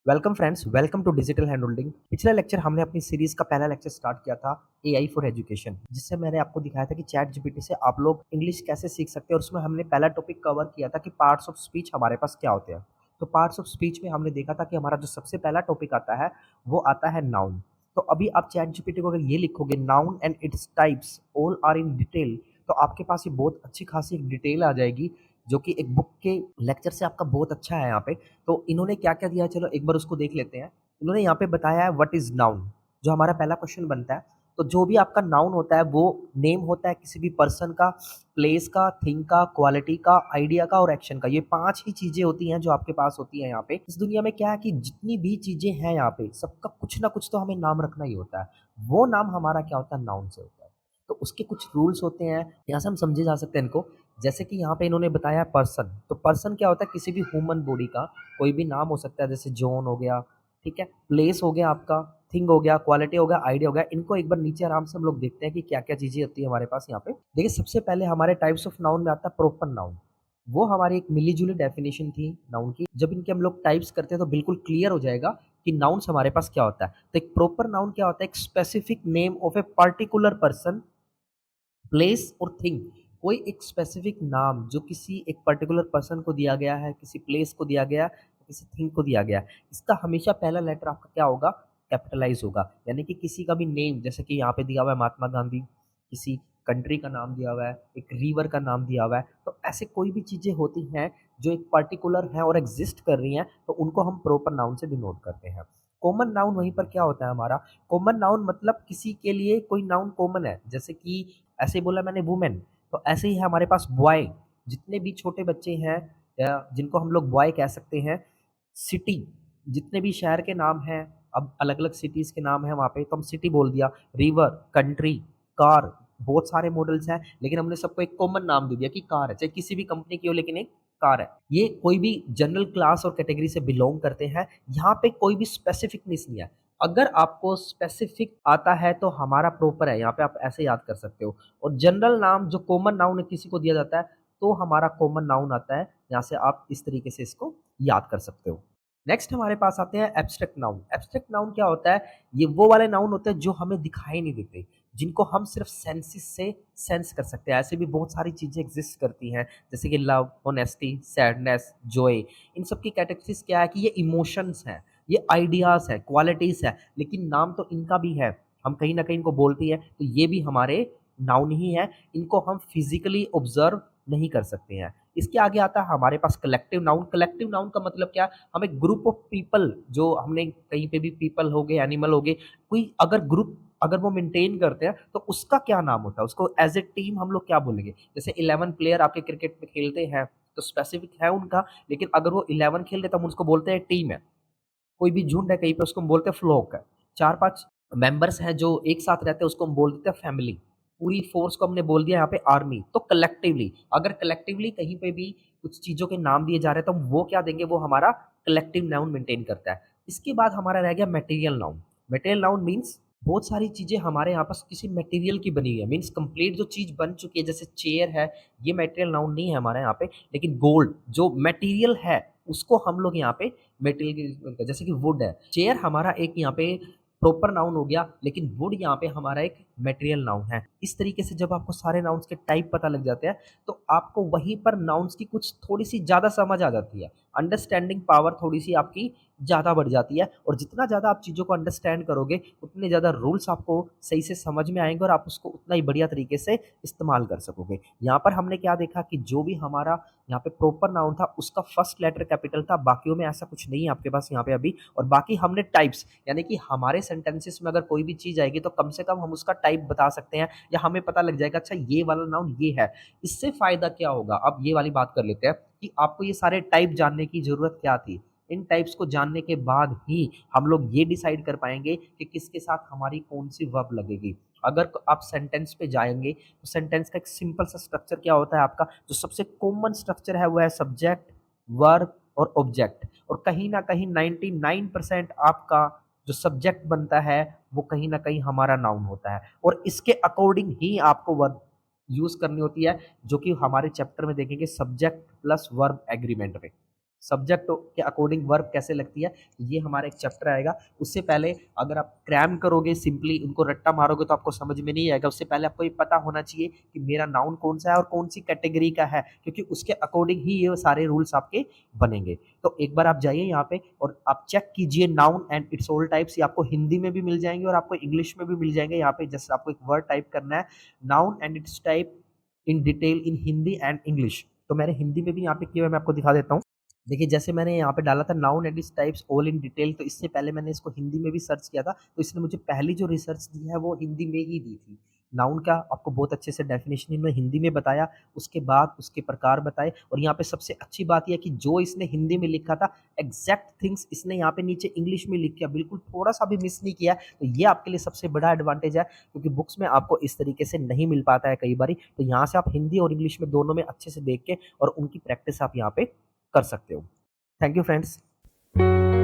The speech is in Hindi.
Welcome friends, welcome to digital hand holding. पिछला लेक्चर हमने अपनी सीरीज का पहला लेक्चर स्टार्ट किया था एआई फॉर एजुकेशन, जिससे मैंने आपको दिखाया था कि चैट जीपीटी से आप लोग इंग्लिश कैसे सीख सकते हैं। और उसमें हमने पहला टॉपिक कवर किया था कि पार्ट्स ऑफ स्पीच हमारे पास क्या होते हैं। तो पार्ट्स ऑफ स्पीच में हमने देखा था कि हमारा जो सबसे पहला टॉपिक आता है वो आता है नाउन। तो अभी आप चैट जीपीटी को अगर ये लिखोगे noun and its types all are in detail, तो आपके पास ये बहुत अच्छी खासी एक डिटेल आ जाएगी, जो कि एक बुक के लेक्चर से आपका बहुत अच्छा है यहाँ पे। तो इन्होंने क्या-क्या दिया है, चलो एक बार उसको देख लेते हैं। इन्होंने यहाँ पे बताया है व्हाट इज़ नाउन, जो हमारा पहला क्वेश्चन बनता है। तो जो भी आपका नाउन होता है वो नेम होता है किसी भी पर्सन का, प्लेस का, थिंग का, क्वालिटी का, आइडिया का और एक्शन का। ये 5 ही चीज़ें होती हैं जो आपके पास होती हैं यहाँ पे। इस दुनिया में क्या है कि जितनी भी चीज़ें हैं यहाँ पे, सबका कुछ ना कुछ तो हमें नाम रखना ही होता है। वो नाम हमारा क्या होता है, नाउन से होता है। तो उसके कुछ रूल्स होते हैं, यहाँ से हम समझे जा सकते हैं इनको। जैसे कि यहाँ पे इन्होंने बताया पर्सन, तो पर्सन क्या होता है, किसी भी ह्यूमन बॉडी का कोई भी नाम हो सकता है, जैसे जॉन हो गया, ठीक है, प्लेस हो गया आपका, थिंग हो गया, क्वालिटी हो गया, आइडिया हो गया। इनको एक बार नीचे आराम से हम लोग देखते हैं कि क्या क्या चीजें होती है हमारे पास यहाँ पे। देखिए, सबसे पहले हमारे टाइप्स ऑफ नाउन में आता है प्रोपर नाउन। वो हमारी एक मिली जुली डेफिनेशन थी नाउन की। जब इनके हम लोग टाइप्स करते हैं तो बिल्कुल क्लियर हो जाएगा कि नाउन्स हमारे पास क्या होता है। तो एक प्रोपर नाउन क्या होता है, एक specific name of a particular person, place और थिंग। कोई एक स्पेसिफिक नाम जो किसी एक पर्टिकुलर पर्सन को दिया गया है, किसी प्लेस को दिया गया है, किसी थिंग को दिया गया है, इसका हमेशा पहला लेटर आपका क्या होगा, कैपिटलाइज होगा। यानी कि किसी का भी नेम, जैसे कि यहाँ पे दिया हुआ है महात्मा गांधी, किसी कंट्री का नाम दिया हुआ है, एक रिवर का नाम दिया हुआ है, तो ऐसे कोई भी चीजें होती हैं जो एक पर्टिकुलर है और एग्जिस्ट कर रही हैं, तो उनको हम प्रॉपर नाउन से डिनोट करते हैं। कॉमन नाउन वहीं पर क्या होता है हमारा, कॉमन नाउन मतलब किसी के लिए कोई नाउन कॉमन है। जैसे कि ऐसे ही बोला मैंने वुमेन, तो ऐसे ही है हमारे पास बॉय। जितने भी छोटे बच्चे हैं या जिनको हम लोग बॉय कह सकते हैं। सिटी, जितने भी शहर के नाम हैं, अब अलग अलग सिटीज के नाम हैं वहाँ पे, तो हम सिटी बोल दिया। रिवर, कंट्री, कार, बहुत सारे मॉडल्स हैं, लेकिन हमने सबको एक कॉमन नाम दे दिया कि कार है। चाहे किसी भी कंपनी की हो, लेकिन एक कार है। ये कोई भी जनरल क्लास और कैटेगरी से बिलोंग करते हैं। यहाँ पे कोई भी स्पेसिफिकनेस नहीं है। अगर आपको स्पेसिफिक आता है तो हमारा प्रॉपर है, यहाँ पे आप ऐसे याद कर सकते हो। और जनरल नाम जो कॉमन नाउन किसी को दिया जाता है, तो हमारा कॉमन नाउन आता है। यहाँ से आप इस तरीके से इसको याद कर सकते हो। नेक्स्ट हमारे पास आते हैं एब्स्ट्रैक्ट नाउन। एब्स्ट्रैक्ट नाउन क्या होता है, ये वो वाले नाउन होते हैं जो हमें दिखाई नहीं देते, जिनको हम सिर्फ सेंसेस से सेंस कर सकते हैं। ऐसे भी बहुत सारी चीजें एग्जिस्ट करती हैं, जैसे कि लव, ऑनेस्टी, सैडनेस, जॉय। इन सब की कैटेगरीज क्या है कि ये इमोशंस हैं, ये आइडियाज है, क्वालिटीज है, लेकिन नाम तो इनका भी है। हम कहीं ना कहीं इनको बोलते हैं, तो ये भी हमारे नाउन ही है। इनको हम फिजिकली ऑब्जर्व नहीं कर सकते हैं। इसके आगे आता है हमारे पास कलेक्टिव नाउन। कलेक्टिव नाउन का मतलब क्या, हम एक ग्रुप ऑफ पीपल, जो हमने कहीं पे भी पीपल हो गए, एनिमल हो गए, कोई अगर ग्रुप अगर वो मेंटेन करते हैं, तो उसका क्या नाम होता है, उसको एज ए टीम हम लोग क्या बोलेंगे। जैसे 11 प्लेयर आपके क्रिकेट में खेलते हैं, तो स्पेसिफिक है उनका, लेकिन अगर वो 11 खेल रहे तो हम उसको बोलते हैं टीम है। कोई भी झुंड है कहीं पे, उसको हम बोलते हैं फ्लॉक है। 4-5 मेंबर्स हैं जो एक साथ रहते हैं, उसको हम बोल देते हैं फैमिली। पूरी फोर्स को हमने बोल दिया यहाँ पे आर्मी। तो कलेक्टिवली, अगर कलेक्टिवली कहीं पे भी कुछ चीज़ों के नाम दिए जा रहे हैं, तो हम वो क्या देंगे, वो हमारा कलेक्टिव नाउन मेंटेन करता है। इसके बाद हमारा रह गया material noun. Material noun means बहुत सारी चीज़ें हमारे यहाँ पास किसी मटेरियल की बनी हुई है, मीन्स कंप्लीट जो चीज़ बन चुकी है। जैसे चेयर है, ये मटेरियल नाउन नहीं है हमारे यहाँ पे, लेकिन गोल्ड जो मटेरियल है उसको हम लोग यहाँ पे मटेरियल की, जैसे कि वुड है। चेयर हमारा एक यहाँ पे प्रॉपर नाउन हो गया, लेकिन वुड यहाँ पे हमारा एक मटेरियल नाउन है। इस तरीके से जब आपको सारे नाउन्स के टाइप पता लग जाते हैं, तो आपको वहीं पर नाउन्स की कुछ थोड़ी सी ज़्यादा समझ आ जाती है। अंडरस्टैंडिंग पावर थोड़ी सी आपकी ज़्यादा बढ़ जाती है, और जितना ज़्यादा आप चीज़ों को अंडरस्टैंड करोगे, उतने ज़्यादा रूल्स आपको सही से समझ में आएंगे और आप उसको उतना ही बढ़िया तरीके से इस्तेमाल कर सकोगे। यहाँ पर हमने क्या देखा कि जो भी हमारा यहाँ पे प्रॉपर नाउन था, उसका फर्स्ट लेटर कैपिटल था। बाकियों में ऐसा कुछ नहीं है आपके पास यहाँ पे अभी। और बाकी हमने टाइप्स, यानी कि हमारे सेंटेंसेस में अगर कोई भी चीज़ आएगी, तो कम से कम हम उसका टाइप बता सकते हैं, या हमें पता लग जाएगा अच्छा ये वाला नाउन ये है। इससे फायदा क्या होगा, अब ये वाली बात कर लेते हैं कि आपको ये सारे टाइप जानने की जरूरत क्या थी। इन टाइप्स को जानने के बाद ही हम लोग ये डिसाइड कर पाएंगे कि किसके साथ हमारी कौन सी वर्ब लगेगी। अगर आप सेंटेंस पे जाएंगे, तो सेंटेंस का एक सिंपल सा स्ट्रक्चर क्या होता है आपका, जो सबसे कॉमन स्ट्रक्चर है वो है सब्जेक्ट, वर्ब और ऑब्जेक्ट। और कहीं ना कहीं 99% आपका जो सब्जेक्ट बनता है, वो कहीं ना कहीं हमारा नाउन होता है, और इसके अकॉर्डिंग ही आपको वर्ब यूज करनी होती है, जो कि हमारे चैप्टर में देखेंगे सब्जेक्ट प्लस वर्ब एग्रीमेंट में। सब्जेक्ट के अकॉर्डिंग वर्ब कैसे लगती है, ये हमारा एक चैप्टर आएगा। उससे पहले अगर आप क्रैम करोगे, सिंपली उनको रट्टा मारोगे तो आपको समझ में नहीं आएगा। उससे पहले आपको ये पता होना चाहिए कि मेरा नाउन कौन-सा है और कौन-सी कैटेगरी का है, क्योंकि उसके अकॉर्डिंग ही ये सारे रूल्स आपके बनेंगे। तो एक बार आप जाइए यहाँ पे और आप चेक कीजिए noun and it's all types, ये आपको हिंदी में भी मिल जाएँगे और आपको इंग्लिश में भी मिल जाएँगे। यहाँ पे जस्ट आपको एक वर्ड टाइप करना है, noun and it's type in detail in Hindi and English. तो मैंने हिंदी में भी यहाँ पे किया हुआ है, मैं आपको दिखा देता हूँ। देखिए, जैसे मैंने यहाँ पे डाला था noun and its types all in detail, तो इससे पहले मैंने इसको हिंदी में भी सर्च किया था, तो इसने मुझे पहली जो रिसर्च दी है वो हिंदी में ही दी थी। नाउन का आपको बहुत अच्छे से डेफिनेशन इन्होंने हिंदी में बताया, उसके बाद उसके प्रकार बताए, और यहाँ पे सबसे अच्छी बात ये है कि जो इसने हिंदी में लिखा था, एग्ज़ैक्ट थिंग्स इसने यहाँ पे नीचे इंग्लिश में लिख दिया, बिल्कुल थोड़ा-सा भी मिस नहीं किया है। तो ये आपके लिए सबसे बड़ा एडवांटेज है, क्योंकि बुक्स में आपको इस तरीके से नहीं मिल पाता है कई बारी। तो यहाँ से आप हिंदी और इंग्लिश में दोनों में अच्छे से देख के और उनकी प्रैक्टिस आप यहाँ पे कर सकते हो। Thank you, friends.